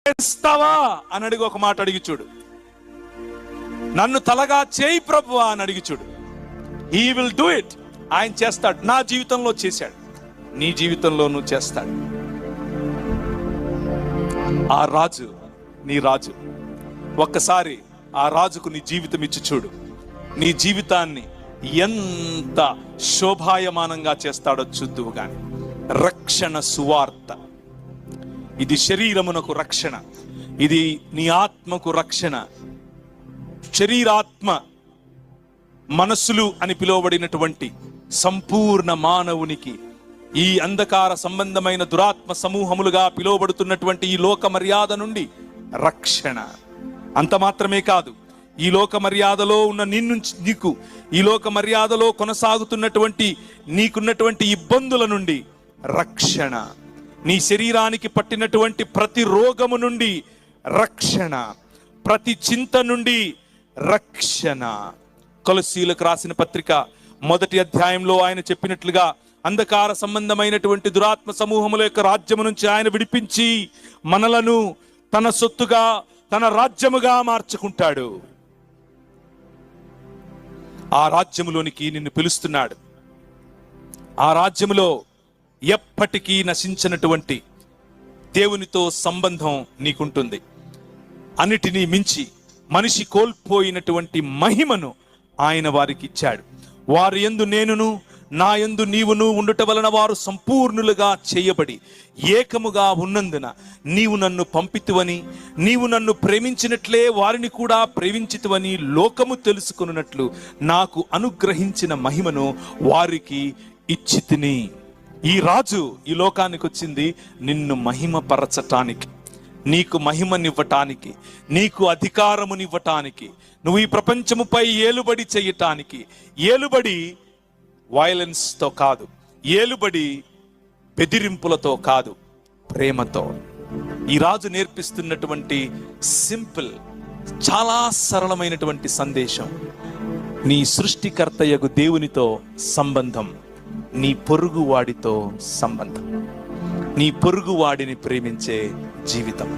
చేస్తావా అని అడిగి ఒక మాట అడిగి చూడు. నన్ను తలగా చేయి ప్రభువా అని అడిగి చూడు. He will do it. ఆయన చేస్తాడు. నా జీవితంలో చేశాడు, నీ జీవితంలోనూ చేస్తాడు. ఆ రాజు నీ రాజు. ఒక్కసారి ఆ రాజుకు నీ జీవితం ఇచ్చి చూడు. నీ జీవితాన్ని ఎంత శోభాయమానంగా చేస్తాడో చూద్దువు గాని. రక్షణ సువార్త. ఇది శరీరమునకు రక్షణ, ఇది నీ ఆత్మకు రక్షణ. శరీరాత్మ మనస్సులు అని పిలువబడినటువంటి సంపూర్ణ మానవునికి ఈ అంధకార సంబంధమైన దురాత్మ సమూహములుగా పిలువబడుతున్నటువంటి ఈ లోక మర్యాద నుండి రక్షణ. అంత మాత్రమే కాదు, ఈ లోక మర్యాదలో ఉన్న నీకు ఈ లోక మర్యాదలో కొనసాగుతున్నటువంటి నీకున్నటువంటి ఇబ్బందుల నుండి రక్షణ. నీ శరీరానికి పట్టినటువంటి ప్రతి రోగము నుండి రక్షణ, ప్రతి చింత నుండి రక్షణ. కొలస్సీలకు రాసిన పత్రిక 1వ అధ్యాయంలో ఆయన చెప్పినట్లుగా అంధకార సంబంధమైనటువంటి దురాత్మ సమూహముల యొక్క రాజ్యము నుంచి ఆయన విడిపించి మనలను తన సొత్తుగా, తన రాజ్యముగా మార్చుకుంటాడు. ఆ రాజ్యములోనికి నిన్ను పిలుస్తున్నాడు. ఆ రాజ్యములో ఎప్పటికీ నశించినటువంటి దేవునితో సంబంధం నీకుంటుంది. అన్నిటినీ మించి మనిషి కోల్పోయినటువంటి మహిమను ఆయన వారికి ఇచ్చాడు. వారి యందు నేనును, నా యందు నీవును ఉండుట వలన వారు సంపూర్ణులుగా చేయబడి ఏకముగా ఉన్నందున నీవు నన్ను పంపితువని, నీవు నన్ను ప్రేమించినట్లే వారిని కూడా ప్రేమించితువని లోకము తెలుసుకున్నట్లు నాకు అనుగ్రహించిన మహిమను వారికి ఇచ్చితిని. ఈ రాజు ఈ లోకానికి వచ్చింది నిన్ను మహిమపరచటానికి, నీకు మహిమనివ్వటానికి, నీకు అధికారమునివ్వటానికి, నువ్వు ఈ ప్రపంచముపై ఏలుబడి చేయటానికి. ఏలుబడి వైలెన్స్తో కాదు, ఏలుబడి బెదిరింపులతో కాదు, ప్రేమతో. ఈ రాజు నేర్పిస్తున్నటువంటి సింపుల్, చాలా సరళమైనటువంటి సందేశం, నీ సృష్టికర్తయగు దేవునితో సంబంధం, నీ పొరుగువాడితో సంబంధం, నీ పొరుగువాడిని ప్రేమించే జీవితం.